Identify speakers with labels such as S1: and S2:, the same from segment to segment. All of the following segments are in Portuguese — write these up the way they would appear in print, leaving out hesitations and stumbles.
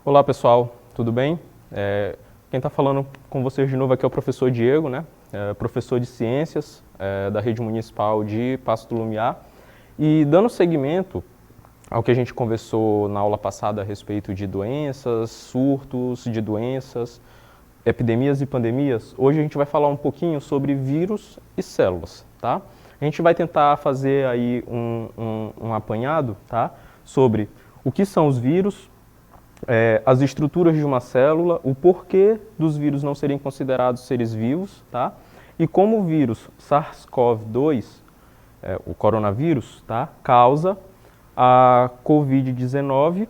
S1: Olá pessoal, tudo bem? Quem está falando com vocês de novo aqui é o professor Diego, né? Professor de Ciências da Rede Municipal de Paço do Lumiar. E dando seguimento ao que a gente conversou na aula passada a respeito de doenças, surtos de doenças, epidemias e pandemias, hoje a gente vai falar um pouquinho sobre vírus e células, tá? A gente vai tentar fazer aí um apanhado, tá? Sobre o que são os vírus, as estruturas de uma célula, o porquê dos vírus não serem considerados seres vivos, tá? E como o vírus SARS-CoV-2, o coronavírus, tá? Causa a Covid-19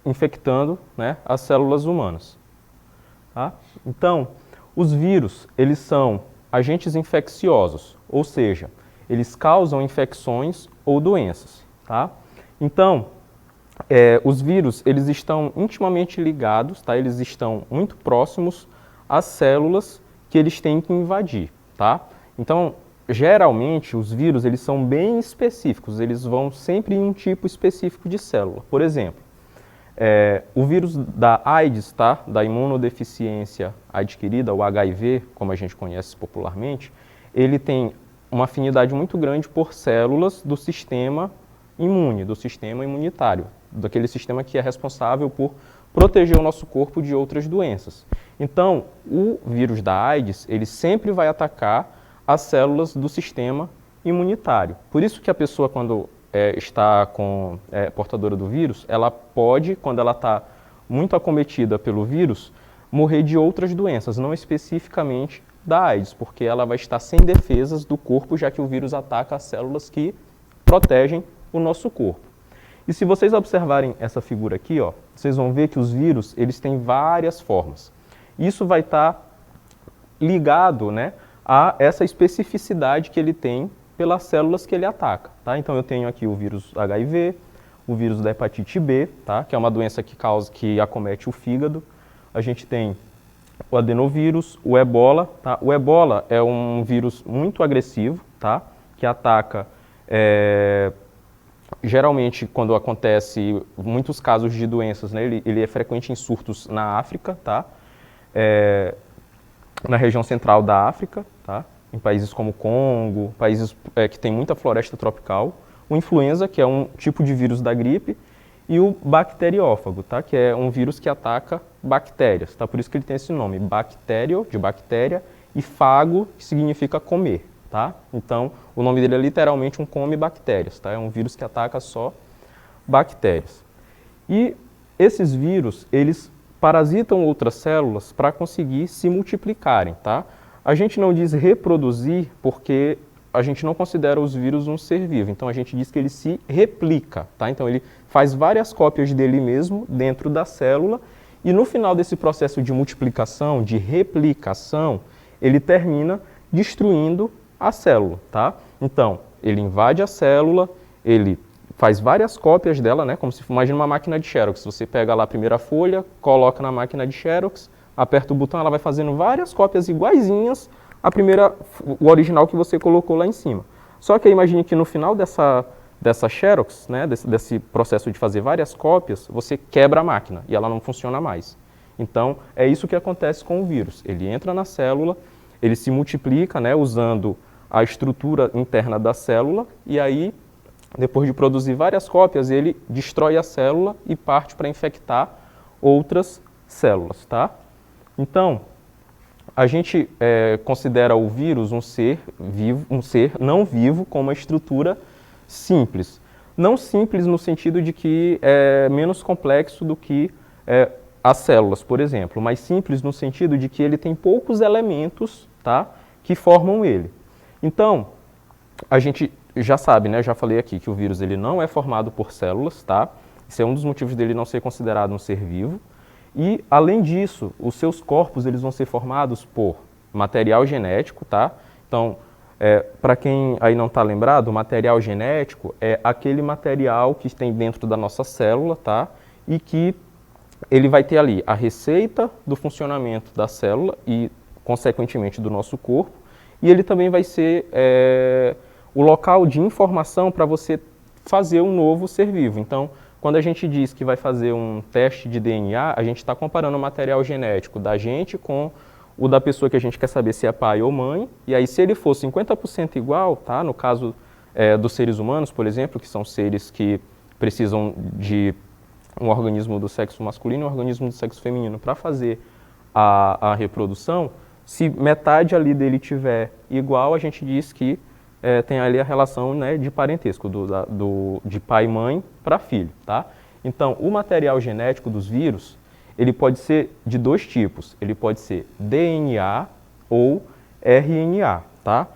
S1: infectando, né, as células humanas. Tá? Então, os vírus, eles são agentes infecciosos, ou seja, eles causam infecções ou doenças. Tá? Então, os vírus, eles estão intimamente ligados, tá? Eles estão muito próximos às células que eles têm que invadir. Tá? Então, geralmente, os vírus, eles são bem específicos, eles vão sempre em um tipo específico de célula. Por exemplo, o vírus da AIDS, tá? Da imunodeficiência adquirida, o HIV, como a gente conhece popularmente, ele tem uma afinidade muito grande por células do sistema imune, do sistema imunitário, daquele sistema que é responsável por proteger o nosso corpo de outras doenças. Então, o vírus da AIDS, ele sempre vai atacar as células do sistema imunitário. Por isso que a pessoa, quando está portadora do vírus, ela pode, quando ela está muito acometida pelo vírus, morrer de outras doenças, não especificamente da AIDS, porque ela vai estar sem defesas do corpo, já que o vírus ataca as células que protegem o nosso corpo. E se vocês observarem essa figura aqui, ó, vocês vão ver que os vírus, eles têm várias formas. Isso vai estar ligado, né, a essa especificidade que ele tem pelas células que ele ataca. Tá? Então eu tenho aqui o vírus HIV, o vírus da hepatite B, tá? Que é uma doença que acomete o fígado. A gente tem o adenovírus, o ebola. Tá? O ebola é um vírus muito agressivo, tá? Que ataca, geralmente, quando acontece muitos casos de doenças, né? Ele é frequente em surtos na África, tá? Na região central da África, tá? Em países como Congo, países que tem muita floresta tropical, o influenza, que é um tipo de vírus da gripe, e o bacteriófago, tá? Que é um vírus que ataca bactérias, tá? Por isso que ele tem esse nome, bactério, de bactéria, e fago, que significa comer, tá? Então, o nome dele é literalmente um come-bactérias, tá? É um vírus que ataca só bactérias. E esses vírus, eles parasitam outras células para conseguir se multiplicarem, tá? A gente não diz reproduzir porque a gente não considera os vírus um ser vivo. Então, a gente diz que ele se replica, tá? Então, ele faz várias cópias dele mesmo dentro da célula e no final desse processo de multiplicação, de replicação, ele termina destruindo a célula, tá? Então, ele invade a célula, ele faz várias cópias dela, né? Como se imagina uma máquina de Xerox. Você pega lá a primeira folha, coloca na máquina de Xerox, aperta o botão, ela vai fazendo várias cópias iguaizinhas à primeira, o original que você colocou lá em cima. Só que imagine que no final dessa Xerox, né, desse processo de fazer várias cópias, você quebra a máquina e ela não funciona mais. Então, é isso que acontece com o vírus. Ele entra na célula, ele se multiplica, né, usando a estrutura interna da célula e aí, depois de produzir várias cópias, ele destrói a célula e parte para infectar outras células, tá? Então, a gente considera o vírus um ser vivo, um ser não vivo com uma estrutura simples. Não simples no sentido de que é menos complexo do que as células, por exemplo, mas simples no sentido de que ele tem poucos elementos, tá, que formam ele. Então, a gente já sabe, né, já falei aqui que o vírus ele não é formado por células, tá? Esse é um dos motivos dele não ser considerado um ser vivo. E, além disso, os seus corpos eles vão ser formados por material genético, tá? Então, para quem aí não está lembrado, o material genético é aquele material que tem dentro da nossa célula, tá? E que ele vai ter ali a receita do funcionamento da célula e, consequentemente, do nosso corpo. E ele também vai ser o local de informação para você fazer um novo ser vivo. Então, Quando a gente diz que vai fazer um teste de DNA, a gente está comparando o material genético da gente com o da pessoa que a gente quer saber se é pai ou mãe, e aí se ele for 50% igual, tá? No caso dos seres humanos, por exemplo, que são seres que precisam de um organismo do sexo masculino e um organismo do sexo feminino para fazer a reprodução, se metade ali dele tiver igual, a gente diz que tem ali a relação, né, de parentesco, de pai e mãe para filho, tá? Então, o material genético dos vírus, ele pode ser de dois tipos. Ele pode ser DNA ou RNA, tá?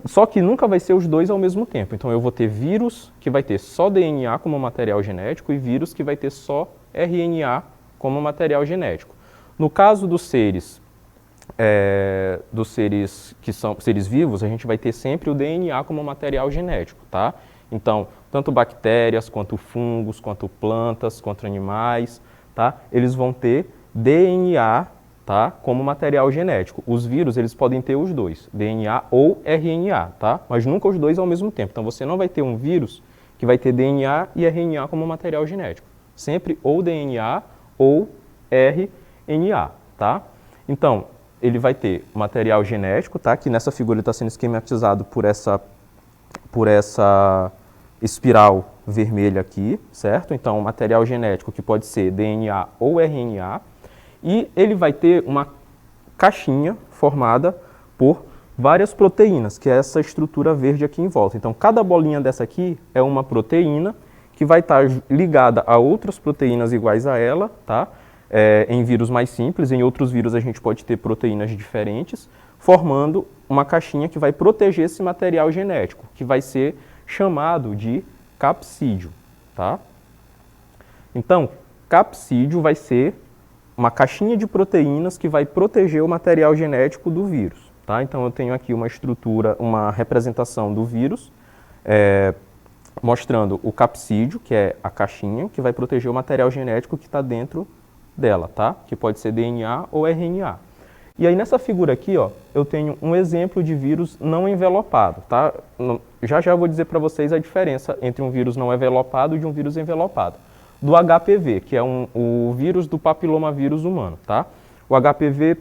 S1: Só que nunca vai ser os dois ao mesmo tempo. Então, eu vou ter vírus que vai ter só DNA como material genético e vírus que vai ter só RNA como material genético. No caso dos seres que são seres vivos, a gente vai ter sempre o DNA como material genético, tá? Então, tanto bactérias, quanto fungos, quanto plantas, quanto animais, tá? Eles vão ter DNA, tá? Como material genético. Os vírus, eles podem ter os dois, DNA ou RNA, tá? Mas nunca os dois ao mesmo tempo. Então, você não vai ter um vírus que vai ter DNA e RNA como material genético. Sempre ou DNA ou RNA, tá? Então, ele vai ter material genético, tá? Que nessa figura está sendo esquematizado por essa espiral vermelha aqui, certo? Então, material genético que pode ser DNA ou RNA. E ele vai ter uma caixinha formada por várias proteínas, que é essa estrutura verde aqui em volta. Então, cada bolinha dessa aqui é uma proteína que vai estar ligada a outras proteínas iguais a ela, tá? Em vírus mais simples, em outros vírus a gente pode ter proteínas diferentes, formando uma caixinha que vai proteger esse material genético, que vai ser chamado de capsídio, tá? Então, capsídio vai ser uma caixinha de proteínas que vai proteger o material genético do vírus, tá? Então, eu tenho aqui uma estrutura, uma representação do vírus, mostrando o capsídio, que é a caixinha, que vai proteger o material genético que está dentro dela, tá? Que pode ser DNA ou RNA. E aí nessa figura aqui, ó, eu tenho um exemplo de vírus não envelopado, tá? Já já vou dizer para vocês a diferença entre um vírus não envelopado e de um vírus envelopado. Do HPV, que é o vírus do papilomavírus humano, tá? O HPV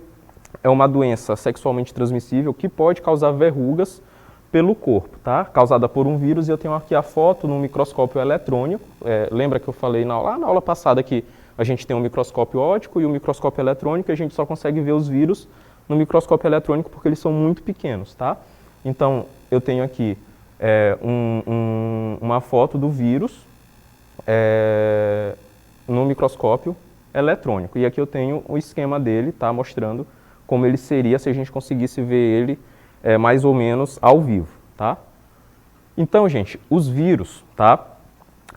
S1: é uma doença sexualmente transmissível que pode causar verrugas pelo corpo, tá? Causada por um vírus, e eu tenho aqui a foto no microscópio eletrônico. Lembra que eu falei lá na aula passada que a gente tem um microscópio óptico e um microscópio eletrônico, e a gente só consegue ver os vírus no microscópio eletrônico porque eles são muito pequenos, tá? Então, eu tenho aqui uma foto do vírus no microscópio eletrônico. E aqui eu tenho o esquema dele, tá? Mostrando como ele seria se a gente conseguisse ver ele mais ou menos ao vivo, tá? Então, gente, os vírus, tá?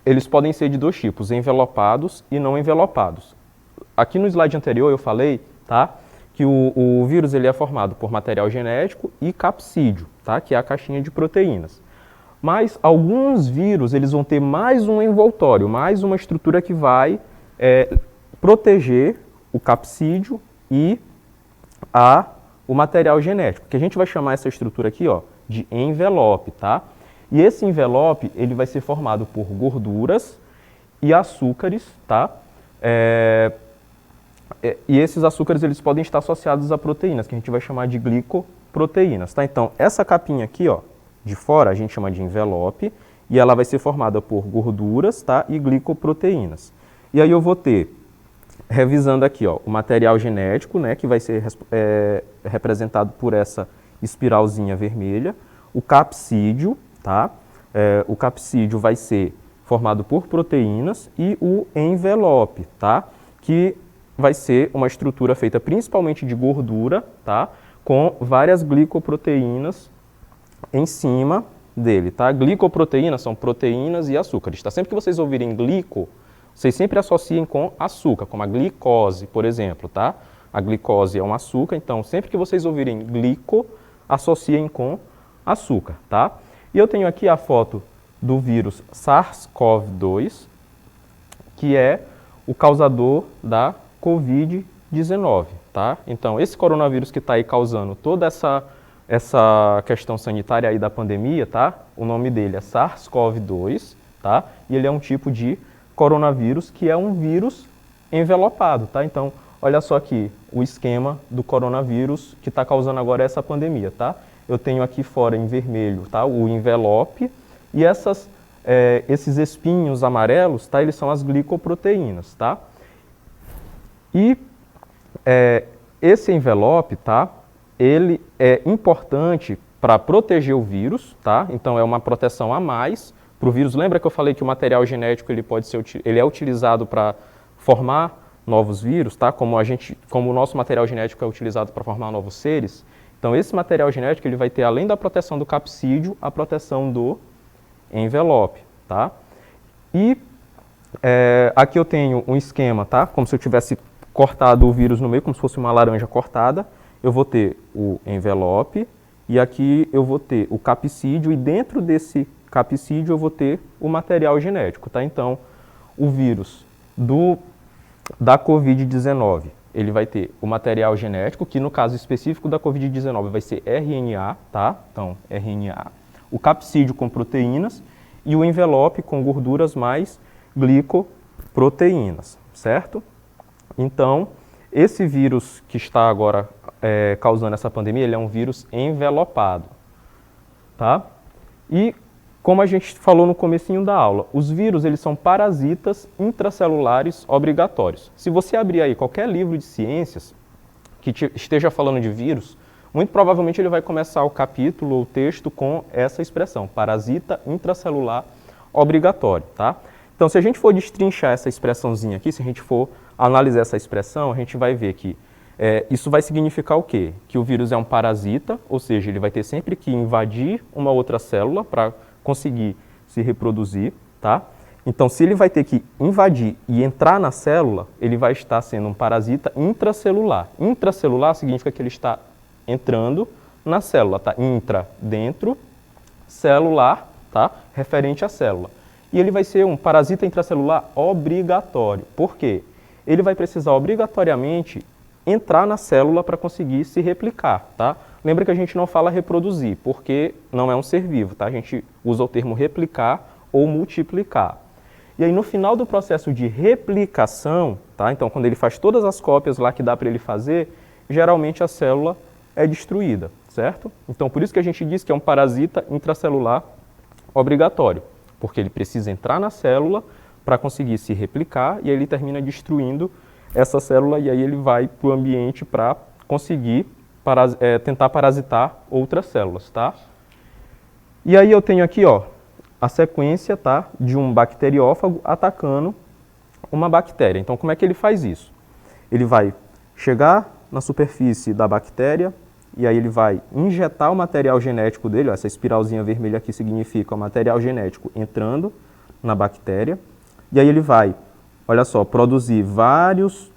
S1: Eles podem ser de dois tipos, envelopados e não envelopados. Aqui no slide anterior eu falei, tá, que o vírus ele é formado por material genético e capsídio, tá, que é a caixinha de proteínas. Mas alguns vírus eles vão ter mais um envoltório, mais uma estrutura que vai proteger o capsídio e o material genético, que a gente vai chamar essa estrutura aqui, ó, de envelope, tá? E esse envelope ele vai ser formado por gorduras e açúcares, tá? E esses açúcares eles podem estar associados a proteínas, que a gente vai chamar de glicoproteínas, tá? Então, essa capinha aqui, ó, de fora, a gente chama de envelope, e ela vai ser formada por gorduras, tá? E glicoproteínas. E aí eu vou ter, revisando aqui, ó, o material genético, né, que vai ser representado por essa espiralzinha vermelha, o capsídio, tá? O capsídio vai ser formado por proteínas e o envelope, tá? Que vai ser uma estrutura feita principalmente de gordura, tá? Com várias glicoproteínas em cima dele, tá? Glicoproteínas são proteínas e açúcares, tá? Sempre que vocês ouvirem glico, vocês sempre associem com açúcar, como a glicose, por exemplo, tá? A glicose é um açúcar, então sempre que vocês ouvirem glico, associem com açúcar, tá? E eu tenho aqui a foto do vírus SARS-CoV-2, que é o causador da Covid-19, tá? Então, esse coronavírus que está aí causando toda essa questão sanitária aí da pandemia, tá? O nome dele é SARS-CoV-2, tá? E ele é um tipo de coronavírus, que é um vírus envelopado, tá? Então, olha só aqui o esquema do coronavírus que está causando agora essa pandemia, tá? Eu tenho aqui fora em vermelho, tá? O envelope e esses espinhos amarelos, tá? Eles são as glicoproteínas, tá? E esse envelope, tá? Ele é importante para proteger o vírus, tá? Então é uma proteção a mais para o vírus. Lembra que eu falei que o material genético ele é utilizado para formar novos vírus, tá? Como o nosso material genético é utilizado para formar novos seres, então esse material genético ele vai ter, além da proteção do capsídeo, a proteção do envelope, tá? E aqui eu tenho um esquema, tá? Como se eu tivesse cortado o vírus no meio, como se fosse uma laranja cortada. Eu vou ter o envelope e aqui eu vou ter o capsídeo e dentro desse capsídeo eu vou ter o material genético, tá? Então, o vírus da Covid-19, ele vai ter o material genético, que no caso específico da Covid-19 vai ser RNA, tá? Então, RNA. O capsídeo com proteínas e o envelope com gorduras mais glicoproteínas, certo? Então, esse vírus que está agora causando essa pandemia, ele é um vírus envelopado, tá? E como a gente falou no comecinho da aula, os vírus eles são parasitas intracelulares obrigatórios. Se você abrir aí qualquer livro de ciências que esteja falando de vírus, muito provavelmente ele vai começar o capítulo ou o texto com essa expressão, parasita intracelular obrigatório, tá? Então, se a gente for destrinchar essa expressãozinha aqui, se a gente for analisar essa expressão, a gente vai ver que isso vai significar o quê? Que o vírus é um parasita, ou seja, ele vai ter sempre que invadir uma outra célula para conseguir se reproduzir, tá? Então, se ele vai ter que invadir e entrar na célula, ele vai estar sendo um parasita intracelular. Intracelular significa que ele está entrando na célula, tá? Intra, dentro, celular, tá? Referente à célula. E ele vai ser um parasita intracelular obrigatório. Por quê? Ele vai precisar obrigatoriamente entrar na célula para conseguir se replicar, tá? Lembra que a gente não fala reproduzir, porque não é um ser vivo, tá? A gente usa o termo replicar ou multiplicar. E aí no final do processo de replicação, tá? Então quando ele faz todas as cópias lá que dá para ele fazer, geralmente a célula é destruída, certo? Então por isso que a gente diz que é um parasita intracelular obrigatório, porque ele precisa entrar na célula para conseguir se replicar e aí ele termina destruindo essa célula e aí ele vai para o ambiente para conseguir tentar parasitar outras células, tá? E aí eu tenho aqui, ó, a sequência, tá, de um bacteriófago atacando uma bactéria. Então, como é que ele faz isso? Ele vai chegar na superfície da bactéria e aí ele vai injetar o material genético dele, ó, essa espiralzinha vermelha aqui significa o material genético entrando na bactéria, e aí ele vai, olha só, produzir várias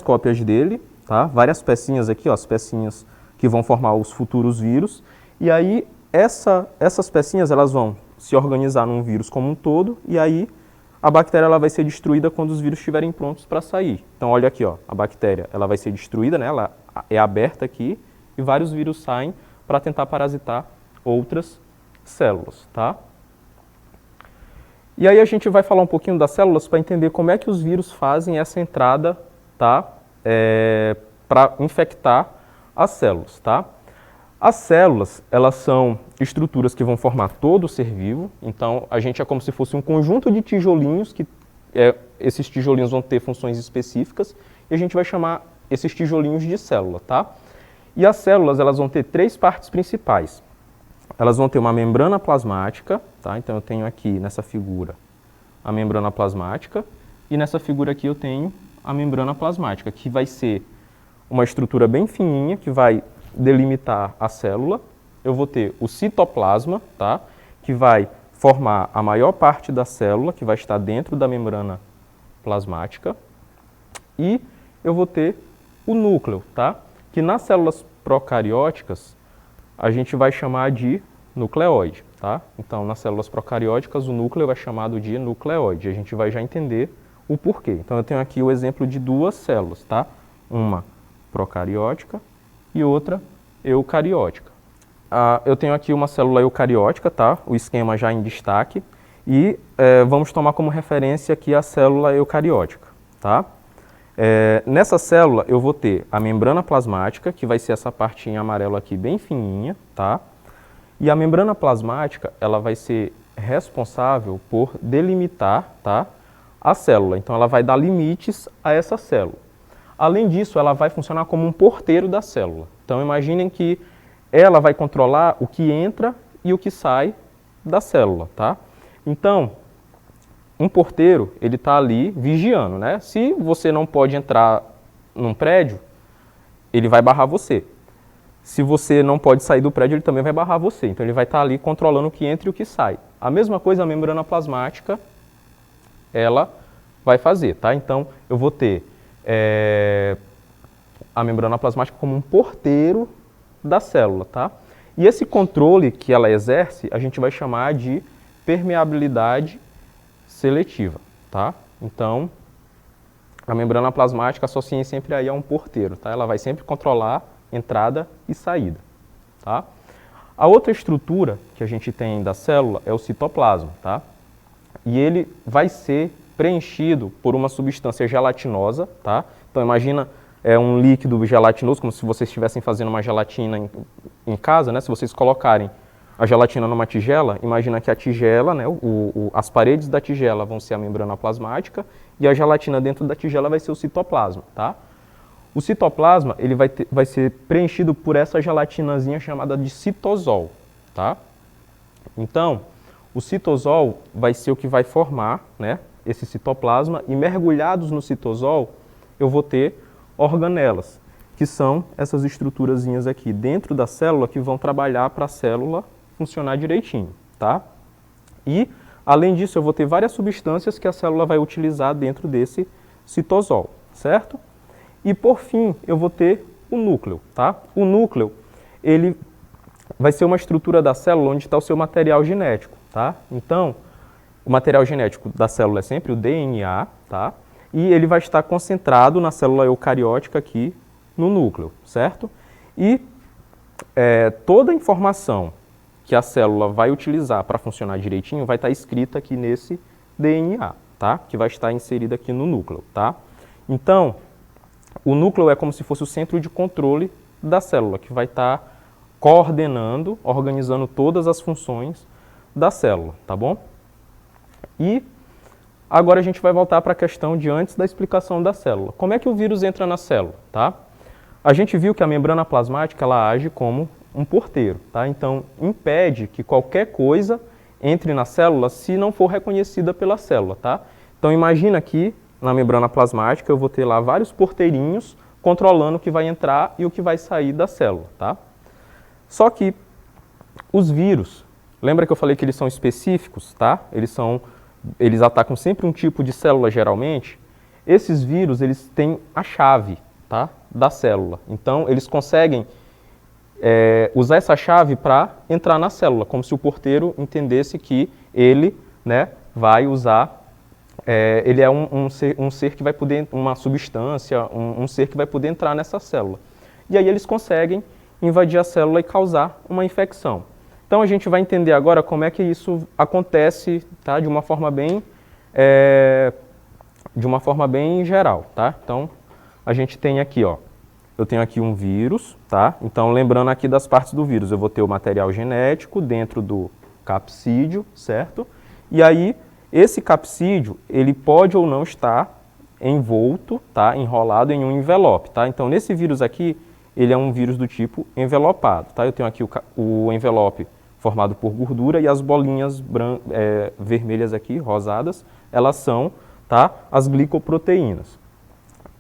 S1: cópias dele, tá? Várias pecinhas aqui, ó, as pecinhas que vão formar os futuros vírus, e aí essas pecinhas elas vão se organizar num vírus como um todo, e aí a bactéria ela vai ser destruída quando os vírus estiverem prontos para sair. Então olha aqui, ó, a bactéria ela vai ser destruída, né? Ela é aberta aqui, e vários vírus saem para tentar parasitar outras células, tá? E aí a gente vai falar um pouquinho das células para entender como é que os vírus fazem essa entrada, tá? Para infectar as células, tá? As células, elas são estruturas que vão formar todo o ser vivo, então a gente é como se fosse um conjunto de tijolinhos, esses tijolinhos vão ter funções específicas, e a gente vai chamar esses tijolinhos de célula, tá? E as células, elas vão ter três partes principais. Elas vão ter uma membrana plasmática, tá? Então eu tenho aqui nessa figura a membrana plasmática, e nessa figura aqui eu tenho a membrana plasmática, que vai ser uma estrutura bem fininha, que vai delimitar a célula. Eu vou ter o citoplasma, tá? Que vai formar a maior parte da célula, que vai estar dentro da membrana plasmática. E eu vou ter o núcleo, tá? Que nas células procarióticas a gente vai chamar de nucleóide, tá? Então, nas células procarióticas, o núcleo é chamado de nucleóide. A gente vai já entender o porquê. Então, eu tenho aqui o exemplo de duas células, tá? Uma procariótica e outra eucariótica. Eu tenho aqui uma célula eucariótica, tá? O esquema já em destaque. E vamos tomar como referência aqui a célula eucariótica, tá? Nessa célula eu vou ter a membrana plasmática, que vai ser essa parte em amarelo aqui bem fininha, tá? E a membrana plasmática, ela vai ser responsável por delimitar, tá, a célula. Então ela vai dar limites a essa célula. Além disso, ela vai funcionar como um porteiro da célula. Então imaginem que ela vai controlar o que entra e o que sai da célula, tá? Então, um porteiro, ele está ali vigiando, né? Se você não pode entrar num prédio, ele vai barrar você. Se você não pode sair do prédio, ele também vai barrar você. Então ele vai estar ali controlando o que entra e o que sai. A mesma coisa a membrana plasmática, ela vai fazer, tá? Então eu vou ter a membrana plasmática como um porteiro da célula, tá? E esse controle que ela exerce, a gente vai chamar de permeabilidade seletiva, tá? Então, a membrana plasmática associem sempre aí a um porteiro, tá? Ela vai sempre controlar entrada e saída, tá? A outra estrutura que a gente tem da célula é o citoplasma, tá? E ele vai ser preenchido por uma substância gelatinosa, tá? Então imagina um líquido gelatinoso, como se vocês estivessem fazendo uma gelatina em casa, né? Se vocês colocarem a gelatina numa tigela, imagina que a tigela, né, as paredes da tigela vão ser a membrana plasmática e a gelatina dentro da tigela vai ser o citoplasma, tá? O citoplasma ele vai ser preenchido por essa gelatinazinha chamada de citosol, tá? Então, o citosol vai ser o que vai formar, né, esse citoplasma e mergulhados no citosol eu vou ter organelas, que são essas estruturazinhas aqui dentro da célula que vão trabalhar para a célula funcionar direitinho, tá? E, além disso, eu vou ter várias substâncias que a célula vai utilizar dentro desse citosol, certo? E, por fim, eu vou ter o núcleo, tá? O núcleo, ele vai ser uma estrutura da célula onde está o seu material genético, tá? Então, o material genético da célula é sempre o DNA, tá? E ele vai estar concentrado na célula eucariótica aqui no núcleo, certo? E toda a informação que a célula vai utilizar para funcionar direitinho vai estar escrita aqui nesse DNA, tá? Que vai estar inserida aqui no núcleo, tá? Então, o núcleo é como se fosse o centro de controle da célula, que vai estar coordenando, organizando todas as funções da célula, tá bom? E agora a gente vai voltar para a questão de antes da explicação da célula. Como é que o vírus entra na célula, tá? A gente viu que a membrana plasmática ela age como um porteiro, tá? Então, impede que qualquer coisa entre na célula se não for reconhecida pela célula, tá? Então, imagina que na membrana plasmática eu vou ter lá vários porteirinhos controlando o que vai entrar e o que vai sair da célula, tá? Só que os vírus, lembra que eu falei que eles são específicos, tá? Eles atacam sempre um tipo de célula geralmente. Esses vírus, eles têm a chave, tá, da célula. Então, eles conseguem usar essa chave para entrar na célula, como se o porteiro entendesse que ele, né, vai usar, ele é um ser que vai poder, uma substância, um ser que vai poder entrar nessa célula. E aí eles conseguem invadir a célula e causar uma infecção. Então a gente vai entender agora como é que isso acontece, tá, de uma forma bem geral, tá? Então a gente tem aqui, ó, eu tenho aqui um vírus, tá? Então, lembrando aqui das partes do vírus, eu vou ter o material genético dentro do capsídeo, certo? E aí, esse capsídeo, ele pode ou não estar envolto, tá? Enrolado em um envelope, tá? Então, nesse vírus aqui, ele é um vírus do tipo envelopado, tá? Eu tenho aqui o envelope formado por gordura e as bolinhas vermelhas aqui, rosadas, elas são, tá, as glicoproteínas.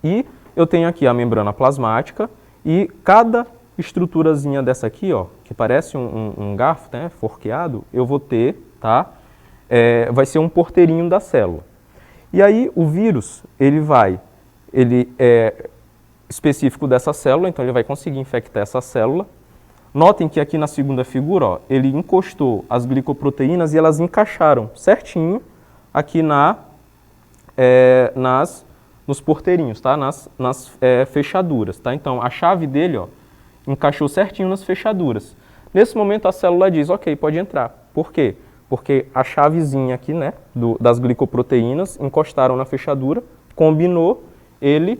S1: E eu tenho aqui a membrana plasmática e cada estruturazinha dessa aqui, ó, que parece um garfo, né, forqueado, eu vou ter, tá, vai ser um porteirinho da célula. E aí o vírus, ele é específico dessa célula, então ele vai conseguir infectar essa célula. Notem que aqui na segunda figura, ó, ele encostou as glicoproteínas e elas encaixaram certinho aqui nos porteirinhos, tá? nas fechaduras, tá? Então, a chave dele, ó, encaixou certinho nas fechaduras. Nesse momento, a célula diz, ok, pode entrar. Por quê? Porque a chavezinha aqui, né, das glicoproteínas encostaram na fechadura, combinou, ele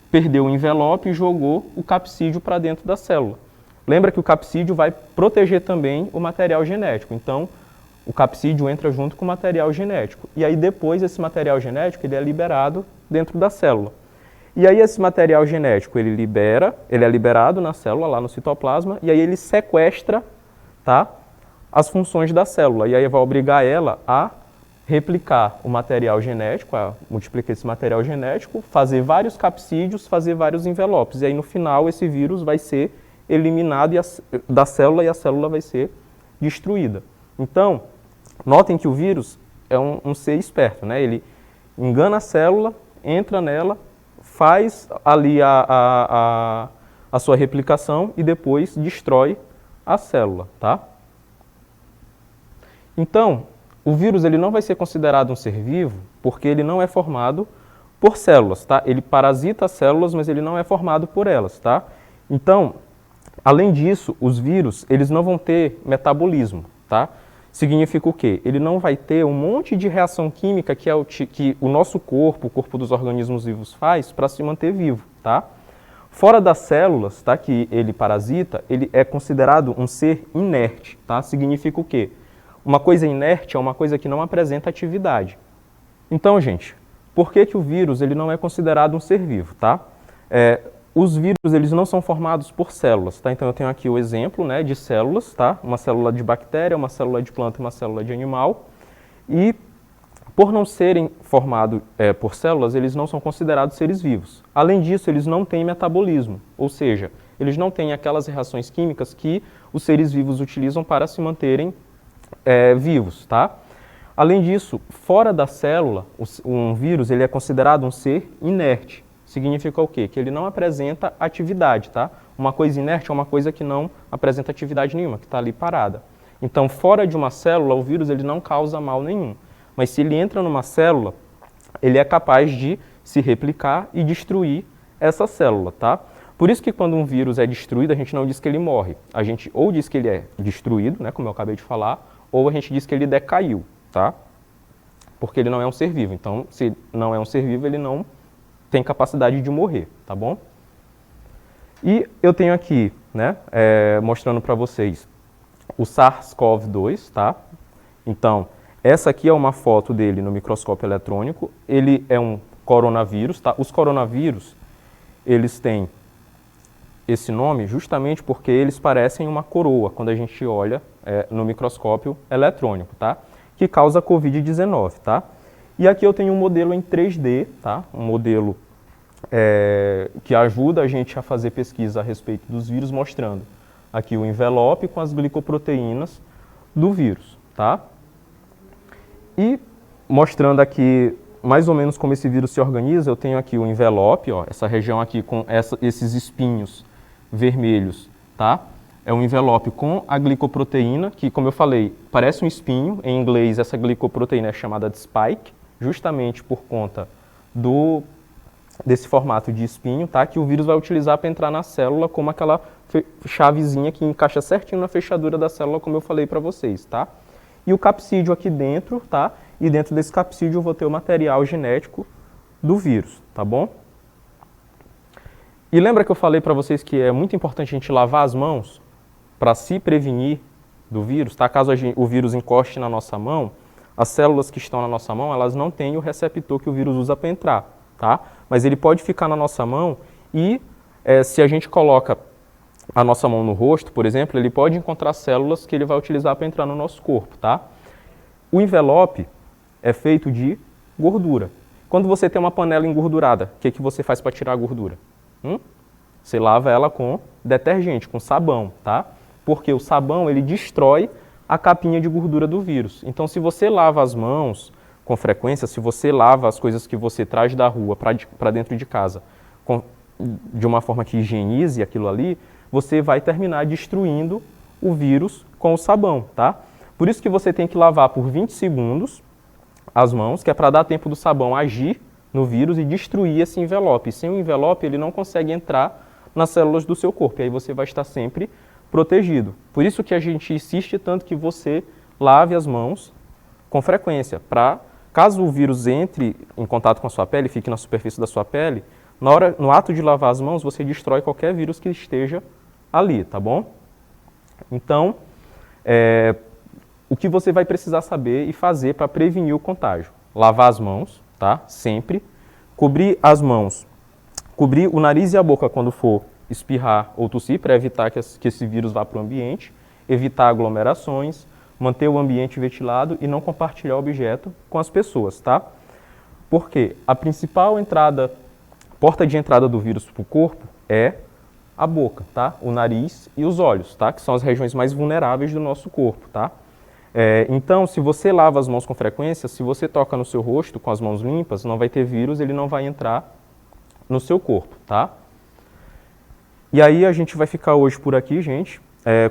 S1: perdeu o envelope e jogou o capsídeo para dentro da célula. Lembra que o capsídeo vai proteger também o material genético. Então, o capsídeo entra junto com o material genético. E aí depois esse material genético ele é liberado dentro da célula. E aí esse material genético ele é liberado na célula, lá no citoplasma, e aí ele sequestra, tá, as funções da célula. E aí vai obrigar ela a replicar o material genético, a multiplicar esse material genético, fazer vários capsídeos, fazer vários envelopes. E aí no final esse vírus vai ser eliminado da célula e a célula vai ser destruída. Então, notem que o vírus é um ser esperto, né? Ele engana a célula, entra nela, faz ali a sua replicação e depois destrói a célula, tá? Então, o vírus ele não vai ser considerado um ser vivo porque ele não é formado por células, tá? Ele parasita as células, mas ele não é formado por elas, tá? Então, além disso, os vírus eles não vão ter metabolismo, tá? Significa o quê? Ele não vai ter um monte de reação química que o nosso corpo, o corpo dos organismos vivos faz para se manter vivo, tá? Fora das células, tá, que ele parasita, ele é considerado um ser inerte, tá? Significa o quê? Uma coisa inerte é uma coisa que não apresenta atividade. Então, gente, por que o vírus ele não é considerado um ser vivo, tá? Os vírus eles não são formados por células, tá? Então eu tenho aqui o exemplo, né, de células, tá? Uma célula de bactéria, uma célula de planta e uma célula de animal. E por não serem formados por células, eles não são considerados seres vivos. Além disso, eles não têm metabolismo, ou seja, eles não têm aquelas reações químicas que os seres vivos utilizam para se manterem vivos, tá? Além disso, fora da célula, um vírus ele é considerado um ser inerte. Significa o quê? Que ele não apresenta atividade, tá? Uma coisa inerte é uma coisa que não apresenta atividade nenhuma, que está ali parada. Então, fora de uma célula, o vírus ele não causa mal nenhum. Mas se ele entra numa célula, ele é capaz de se replicar e destruir essa célula, tá? Por isso que quando um vírus é destruído, a gente não diz que ele morre. A gente ou diz que ele é destruído, né, como eu acabei de falar, ou a gente diz que ele decaiu, tá? Porque ele não é um ser vivo. Então, se não é um ser vivo, ele não tem capacidade de morrer, tá bom? E eu tenho aqui, né, mostrando para vocês o SARS-CoV-2, tá? Então, essa aqui é uma foto dele no microscópio eletrônico. Ele é um coronavírus, tá? Os coronavírus, eles têm esse nome justamente porque eles parecem uma coroa quando a gente olha no microscópio eletrônico, tá? Que causa Covid-19, tá? E aqui eu tenho um modelo em 3D, tá? Um modelo que ajuda a gente a fazer pesquisa a respeito dos vírus, mostrando aqui o envelope com as glicoproteínas do vírus, tá? E mostrando aqui mais ou menos como esse vírus se organiza, eu tenho aqui o envelope, ó, essa região aqui com esses espinhos vermelhos, tá? É um envelope com a glicoproteína, que, como eu falei, parece um espinho. Em inglês, essa glicoproteína é chamada de spike, justamente por conta desse formato de espinho, tá? Que o vírus vai utilizar para entrar na célula como aquela chavezinha que encaixa certinho na fechadura da célula, como eu falei para vocês, tá? E o capsídeo aqui dentro, tá? E dentro desse capsídeo eu vou ter o material genético do vírus, tá bom? E lembra que eu falei para vocês que é muito importante a gente lavar as mãos para se prevenir do vírus, tá? Caso o vírus encoste na nossa mão, as células que estão na nossa mão, elas não têm o receptor que o vírus usa para entrar, tá? Mas ele pode ficar na nossa mão e se a gente coloca a nossa mão no rosto, por exemplo, ele pode encontrar células que ele vai utilizar para entrar no nosso corpo, tá? O envelope é feito de gordura. Quando você tem uma panela engordurada, o que você faz para tirar a gordura? Você lava ela com detergente, com sabão, tá? Porque o sabão, ele destrói a capinha de gordura do vírus. Então, se você lava as mãos com frequência, se você lava as coisas que você traz da rua para dentro de casa de uma forma que higienize aquilo ali, você vai terminar destruindo o vírus com o sabão, tá? Por isso que você tem que lavar por 20 segundos as mãos, que é para dar tempo do sabão agir no vírus e destruir esse envelope. E sem o envelope, ele não consegue entrar nas células do seu corpo, e aí você vai estar sempre protegido. Por isso que a gente insiste tanto que você lave as mãos com frequência, para, caso o vírus entre em contato com a sua pele, fique na superfície da sua pele, no ato de lavar as mãos, você destrói qualquer vírus que esteja ali, tá bom? Então, o que você vai precisar saber e fazer para prevenir o contágio? Lavar as mãos, tá? Sempre. Cobrir as mãos, cobrir o nariz e a boca quando for espirrar ou tossir, para evitar que esse vírus vá para o ambiente. Evitar aglomerações, manter o ambiente ventilado e não compartilhar objeto com as pessoas, tá? Porque a principal porta de entrada do vírus para o corpo é a boca, tá? O nariz e os olhos, tá? Que são as regiões mais vulneráveis do nosso corpo, tá? Então, se você lava as mãos com frequência, se você toca no seu rosto com as mãos limpas, não vai ter vírus, ele não vai entrar no seu corpo, tá? E aí a gente vai ficar hoje por aqui, gente.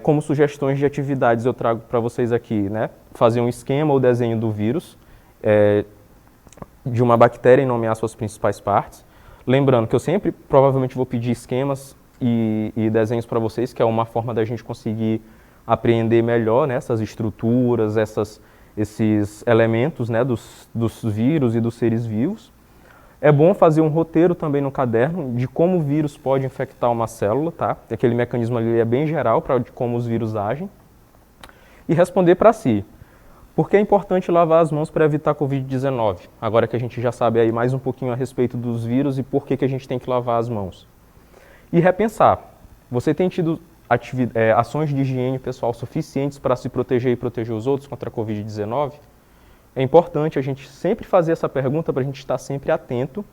S1: Como sugestões de atividades eu trago para vocês aqui, né? Fazer um esquema ou desenho do vírus, de uma bactéria e nomear suas principais partes. Lembrando que eu sempre, provavelmente, vou pedir esquemas e desenhos para vocês, que é uma forma da gente conseguir apreender melhor, né, essas estruturas, esses elementos, né, dos vírus e dos seres vivos. É bom fazer um roteiro também no caderno de como o vírus pode infectar uma célula, tá? Aquele mecanismo ali é bem geral para como os vírus agem. E responder para si. Por que é importante lavar as mãos para evitar a Covid-19? Agora que a gente já sabe aí mais um pouquinho a respeito dos vírus e por que a gente tem que lavar as mãos. E repensar. Você tem tido ações de higiene pessoal suficientes para se proteger e proteger os outros contra a Covid-19? É importante a gente sempre fazer essa pergunta para a gente estar sempre atento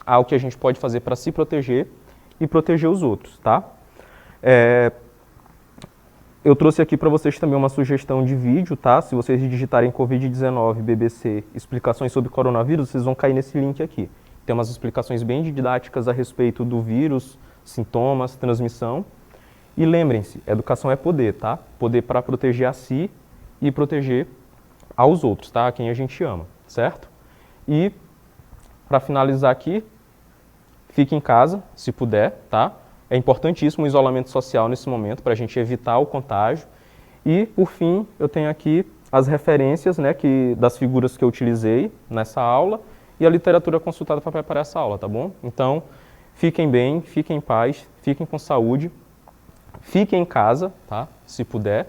S1: ao que a gente pode fazer para se proteger e proteger os outros, tá? Eu trouxe aqui para vocês também uma sugestão de vídeo, tá? Se vocês digitarem Covid-19, BBC, explicações sobre coronavírus, vocês vão cair nesse link aqui. Tem umas explicações bem didáticas a respeito do vírus, sintomas, transmissão. E lembrem-se, educação é poder, tá? Poder para proteger a si e proteger aos outros, tá? A quem a gente ama, certo? E, para finalizar aqui, fique em casa, se puder, tá? É importantíssimo o isolamento social nesse momento, para a gente evitar o contágio. E, por fim, eu tenho aqui as referências, né, das figuras que eu utilizei nessa aula e a literatura consultada para preparar essa aula, tá bom? Então, fiquem bem, fiquem em paz, fiquem com saúde, fiquem em casa, tá? Se puder.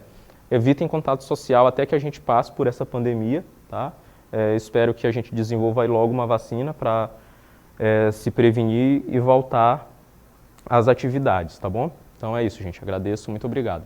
S1: Evitem contato social até que a gente passe por essa pandemia, tá? Espero que a gente desenvolva aí logo uma vacina para se prevenir e voltar às atividades, tá bom? Então é isso, gente. Agradeço. Muito obrigado.